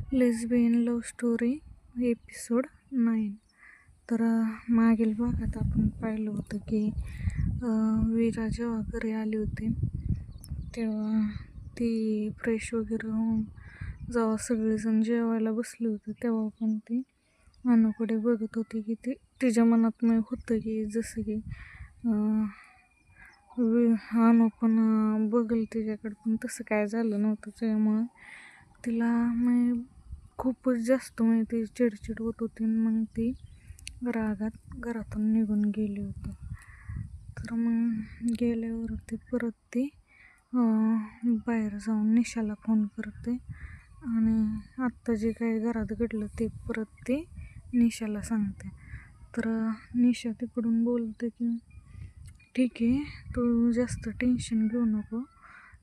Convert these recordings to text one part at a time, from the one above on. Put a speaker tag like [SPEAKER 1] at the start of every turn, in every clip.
[SPEAKER 1] Lesbian love story episode 9. तर मागील भागात आपण पाहिलं होतं की वीरा जेव्हा घरी आली होती तेव्हा ती फ्रेश वगैरे होऊन जेव्हा सगळेजण जेवायला बसले होते तेव्हा पण ती अनुकडे बघत होती की तिच्या मनात होतं की जसं की अनु पण बघेल तिच्याकडे, पण तसं काय झालं नव्हतं. त्यामुळे तिला खूपच जास्त ती चिडचिड होत होती. मग ती रागात घरातून निघून गेली होती. तर मग गेल्यावरती परत ती बाहेर जाऊन निशाला फोन करते आणि आत्ता जे काही घरात घडलं ते परत ती निशाला सांगते. तर निशा तिकडून बोलते की ठीक आहे, तू जास्त टेन्शन घेऊ नको,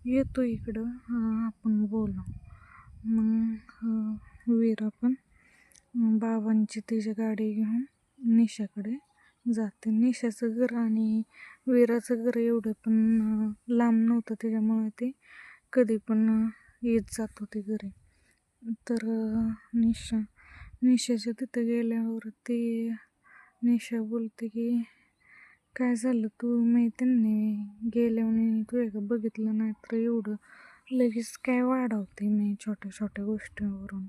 [SPEAKER 1] येतो इकडं, आपण बोलू. मग वीरा पण बाबांची तिची गाडी घेऊन निशाकडे जाते. निशाचं घर आणि वीराचं घर एवढं पण लांब नव्हतं, त्याच्यामुळे ते कधी पण येत जात होते घरी. तर निशाच्या तिथं गेल्यावर निशा बोलते की काय झालं, तू त्यांनी गेल्याने तुझ्या बघितलं नाही तर एवढं लगेच काय वाढवते छोट्या छोट्या गोष्टींवरून,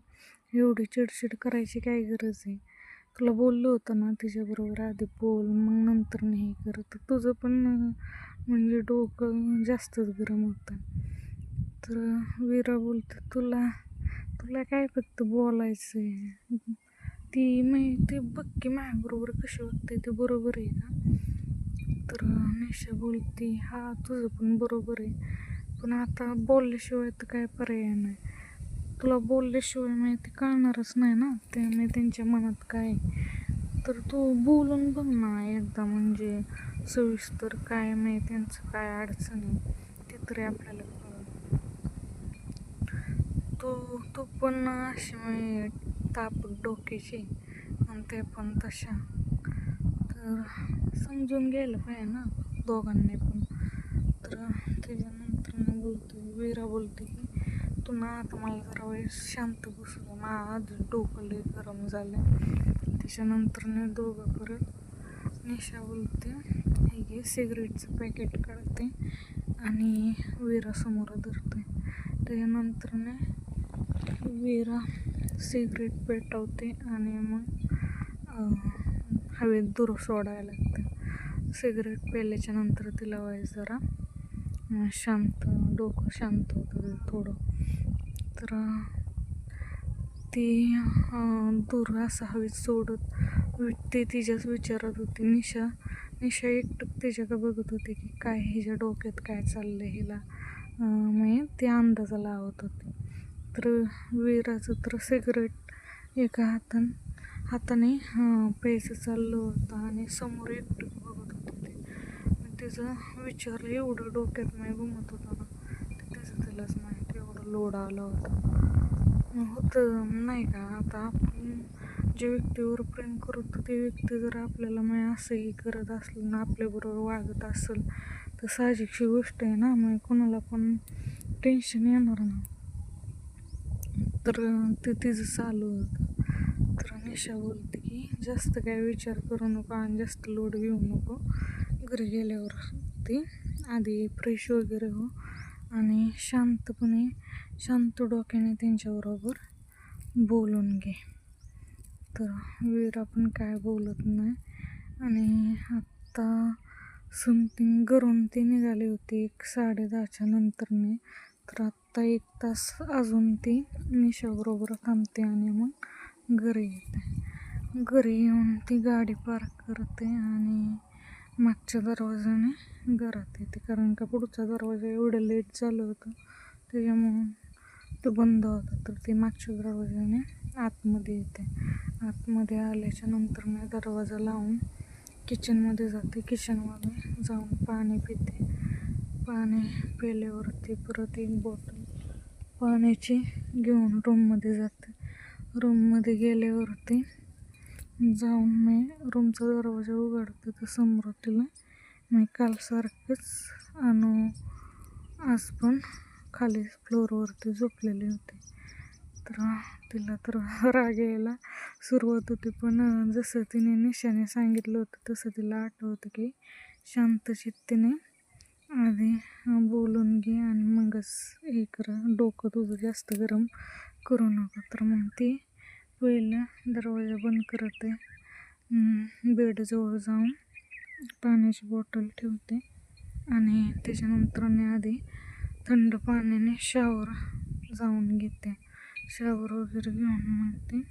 [SPEAKER 1] एवढी चिडचिड करायची काय गरज आहे. तुला बोललो होतं ना तिच्याबरोबर आधी बोल, मग नंतर नाही करत. तुझं पण डोकं जास्तच गरम होतं. तर वीरा बोलते तुला काय फक्त बोलायचं आहे. ती बघ की माझ्याबरोबर कशी वागते, ते बरोबर आहे का? तर निशा बोलते हा तुझं पण बरोबर आहे, पण आता बोलल्याशिवाय तर काय पर्याय नाही. तुला बोलल्याशिवाय ते कळणारच नाही ना ते त्यांच्या मनात काय. तर तू बोलून बघ ना एकदा, सविस्तर काय त्यांचं काय अडचण आहे ते तरी आपल्याला कळलं. तू पण अशी तापक डोक्याची आणि ते पण तशा, तर समजून घ्यायला पाहिजे ना दोघांनी पण. तर त्याच्यानंतर वीरा बोलते की तू ना आता मला जरा वेळ शांत बसू दे, माझं डोकं लय गरम झालं. त्याच्यानंतर दोघं परत निशा बोलते हे घे, सिगरेटचं पॅकेट काढते आणि वीरासमोर धरते. त्याच्यानंतर वीरा सिगरेट पेटवते आणि मग हवेत दूर सोडायला लागते. सिगरेट पेल्याच्या नंतर तिला जरा शांत, डोकं शांत होतं थोडं. तर ती दूर असं हवेत सोडत ती तिच्याच विचारत होती. निशा एकटक तिच्याकडे बघत होती की काय हिच्या डोक्यात काय चाललंय हिला, ती अंदाजा लावत होती. तर वीराचं तर सिगरेट एका हाताने प्यायचं चाललं होतं आणि समोर एकटक बघत होतं ते. तिचं विचार एवढं डोक्यात घुमत होतं ना, त्याचं तिलाच माहिती एवढं लोड आलं होतं नाही का. आता आपण ज्या व्यक्तीवर प्रेम करतो ते व्यक्ती जर आपल्याला असंही करत असलं ना, आपल्याबरोबर वागत असेल तर साहजिकची गोष्ट आहे ना, कोणाला पण टेन्शन येणार ना. तर ते तिचं चालू होतं. तर निशा बोलते की जास्त काय विचार करू नको आणि जास्त लोड घेऊ नको. घरी गेल्यावर ती आधी फ्रेश वगैरे हो आणि शांत डोक्याने त्यांच्याबरोबर बोलून घे. तर वीरा पण काय बोलत नाही आणि आत्ता समथिंग घरून ती निघाली होती 10:30च्या नंतरने. तर आत्ता 1 तास अजून ती निशाबरोबर थांबते आणि मग घरी येते. घरी येऊन ती गाडी पार्क करते आणि मागच्या दरवाजाने घरात येते, कारण का पुढचा दरवाजा एवढं लेट झालं होतं त्याच्यामुळं तो बंद होता. तर ती मागच्या दरवाजाने आतमध्ये येते. आतमध्ये आल्याच्या नंतर दरवाजा लावून किचनमध्ये जाते. किचनमध्ये जाऊन पाणी पिते. पाणी पिल्यावरती परत एक बॉटल पाण्याची घेऊन रूममध्ये जाते. रूममध्ये गेल्यावरती जाऊन रूमचा दरवाजा उघडते तर समोर तिला कालसारखंच आज पण खाली फ्लोअरवरती झोपलेली होती. तर तिला तर राग यायला सुरुवात होती. पण जसं तिने निशाने सांगितलं होतं तसं तिला आठवतं की शांत चित्तेने आधी बोलून घे आणि मगच हे कर, डोकं तुझं जास्त गरम करू नको. तर मग ती पहिलं दरवाजा बंद करते, बेडजवळ जाऊन पाण्याची बॉटल ठेवते आणि त्याच्यानंतरने आधी थंड पाण्याने शावर जाऊन घेते. शावर वगैरे घेऊन मग ते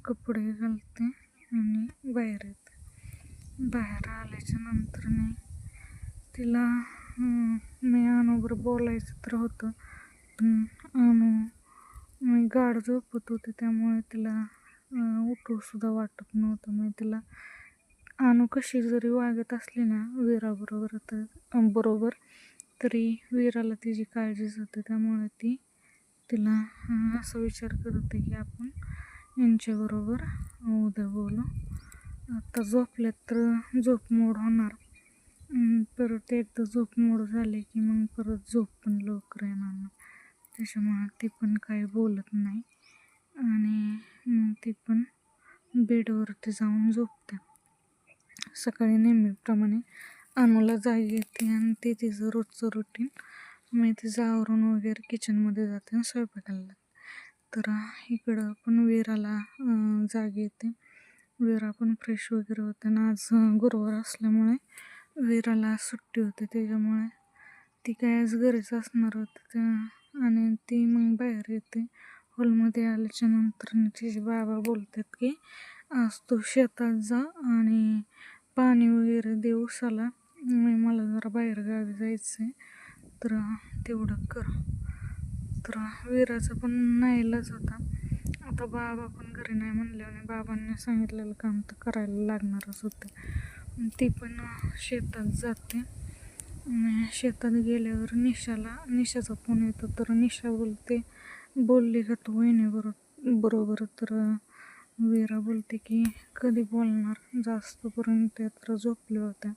[SPEAKER 1] कपडे घालते आणि बाहेर येते. बाहेर आल्याच्या नंतरने तिला मी अनुबरोबर बोलायचं तर होतं, पण मी गाढ झोपत होते त्यामुळे तिला उठूसुद्धा वाटत नव्हतं. मी तिला कशी जरी वागत असली ना बरोबर तरी वीराला तिची काळजीच होते. त्यामुळे ती तिला असा विचार करते की आपण यांच्याबरोबर उद्या बोलू. आता झोपल्यात तर झोप मोड होणार, परत एकदा झोप मोड झाली की मग परत झोप पण लवकर येणार नाही. त्याच्यामुळे ती पण काही बोलत नाही आणि मग ती पण बेडवरती जाऊन झोपते. सकाळी नेहमीप्रमाणे अनुला जाग येते आणि ती तिचं रोजचं रुटीन, मी तिचं आवरून वगैरे किचनमध्ये जाते आणि स्वयंपाकाला लागते. तर इकडं पण वीराला जाग येते. वीरा पण फ्रेश वगैरे होते आणि आज गुरुवार असल्यामुळे वीराला सुट्टी होती, त्याच्यामुळे ती काय आज घरीच असणार होती. आणि ती मग बाहेर येते. हॉलमध्ये आल्याच्या नंतर तिचे बाबा बोलतात की आज तू शेतात जा आणि पाणी वगैरे दे उसाला, मला जरा बाहेर गावी जायचं आहे तर तेवढं कर. तर वीराचा पण नाईलाज होता. आता बाबा पण घरी नाही म्हणल्याने बाबांनी सांगितलेलं काम तर करायला लागणारच होतं. ती पण शेतात जाते. शेतात गेल्यावर निशाचा फोन येतो. तर निशा बोलली का तू बरोबर. तर वीरा बोलते की कधी बोलणार, जास्त करून त्या तर झोपल्या होत्या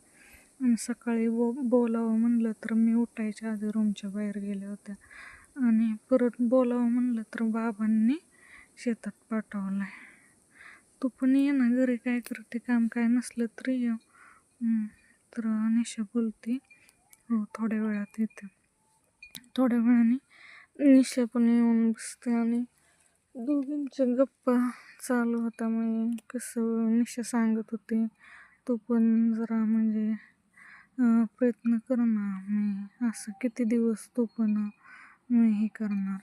[SPEAKER 1] आणि सकाळी बोलावं म्हणलं तर मी उठायच्या आधी रूमच्या बाहेर गेल्या होत्या आणि परत बोलावं म्हणलं तर बाबांनी शेतात पाठवलं आहे. तू पण ये ना घरी, काय करते काम, काय नसलं तरी ये. तर निशा बोलते हो थोड्या वेळात येते. थोड्या वेळाने निशा पण येऊन बसते आणि दोघींच्या गप्पा चालू होता. मग कसं निशा सांगत होते तू पण जरा म्हणजे प्रयत्न कर ना, मी असं किती दिवस तू पण मी हे करणार,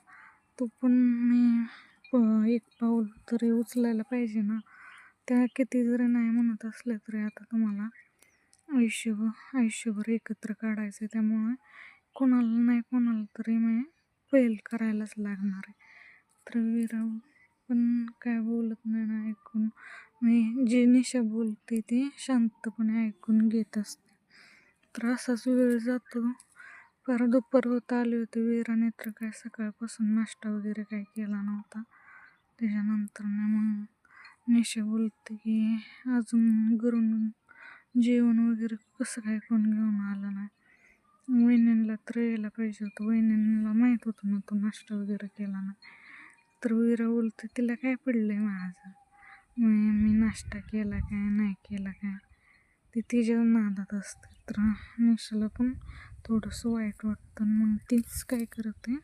[SPEAKER 1] तू पण मी एक पाऊल तरी उचलायला पाहिजे ना. त्या किती जरी नाही म्हणत असल्या तरी आता तुम्हाला आयुष्यभर एकत्र काढायचं, त्यामुळे कोणाला तरी मी पहिल करायलाच लागणार आहे. तर वीरा पण काय बोलत नाही ना, ऐकून मी जी निशा बोलते ती शांतपणे ऐकून घेत असते. तर असाच वेळ जातो. फार दुपार होत आली होती. वीराने तर काय सकाळपासून नाश्ता वगैरे काय केला नव्हता. त्याच्यानंतर मग निशा बोलते की अजून घरून जेवण वगैरे कसं काय कोण घेऊन आलं नाही. वहिनींना तर यायला पाहिजे होतं, वहिनींना माहीत होतं ना तो नाश्ता वगैरे केला नाही. तर वीरा बोलते तिला काय पडलंय माझं, मी नाश्ता केला काय नाही केला काय, ती तिच्या नादात असते. तर निशाला पण थोडंसं वाईट वाटतं. मग तीच काय करते,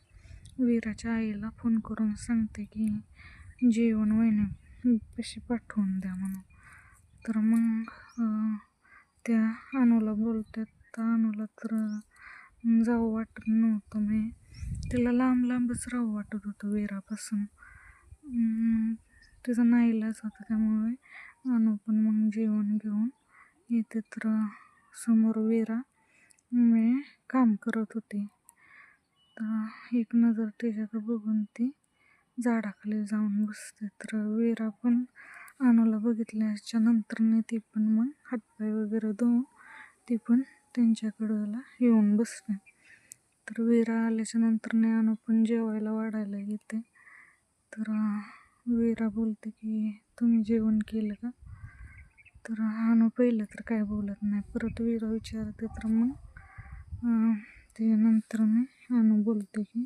[SPEAKER 1] वीराच्या आईला फोन करून सांगते की जेवण वहिनी पैसे पाठवून द्या म्हणून. तर मग त्या अनुला बोलतात. तर अनुला तर जावं वाटत नव्हतं, मी तिला लांबच राहू वाटत होतं वीरापासून. तिचा नाईलाज होता, त्यामुळे अनु पण मग जेवण घेऊन येते. तर समोर वीरा मी काम करत होती. तर एक नजर तिच्याकडे बघून ती झाडाखाली जाऊन बसते. तर वीरा पण अनुला बघितल्याच्या नंतरने ती पण मग हातपाय वगैरे धुवून ती पण त्यांच्याकडला येऊन बसते. तर वीरा आल्याच्या नंतरने अनु पण जेवायला वाढायला येते. तर वीरा बोलते की तुम्ही जेवण केलं का. तर अनु पहिलं तर काय बोलत नाही, परत वीरा विचारते. तर मग त्याच्यानंतर मी अनु बोलते की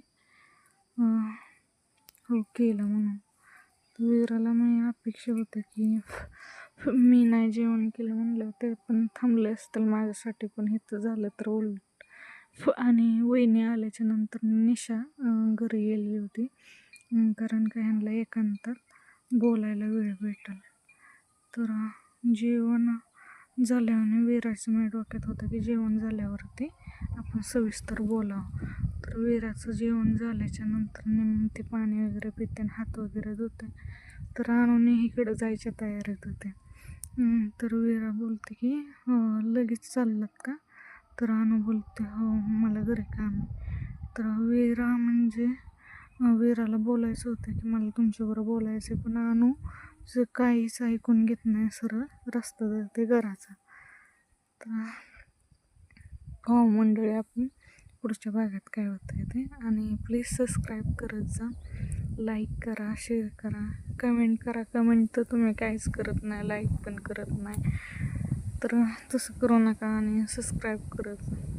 [SPEAKER 1] हो केलं म्हणून. तर वीराला मी अपेक्षा होतं की मी नाही जेवण केलं म्हणलं ते पण थांबले असतील माझ्यासाठी, पण इथं झालं तर उलट. आणि वहिनी आल्याच्या नंतर निशा घरी गेली होती, कारण का ह्यांना एकांतात बोलायला वेळ भेटेल. तर जेवण झाल्याने वीराचं माझ्या डोक्यात होतं की जेवण झाल्यावरती आपण सविस्तर बोलावं. तर वीराचं जेवण झाल्याच्या नंतर मग ते पाणी वगैरे पिते आणि हात वगैरे धुते. तर अनुने इकडं जायच्या तयारीत होते. तर वीरा बोलते की लगेच चाललात का? तर अनु बोलते हो मला घरी काम आहे. तर वीरा म्हणजे वीराला बोलायचं होतं की मला तुमच्याबरोबर बोलायचं आहे, पण अनु काहीच ऐकून घेत नाही, सरळ रस्ता जाते घराचा. तर हो मंडळी, आपण पुढच्या भागात काय होतं ते, आणि प्लीज सबस्क्राईब करत जा, लाईक करा, शेअर करा, कमेंट करा. कमेंट तर तुम्ही काहीच करत नाही, लाईक पण करत नाही, तर तसं करू नका आणि सबस्क्राईब करत जा.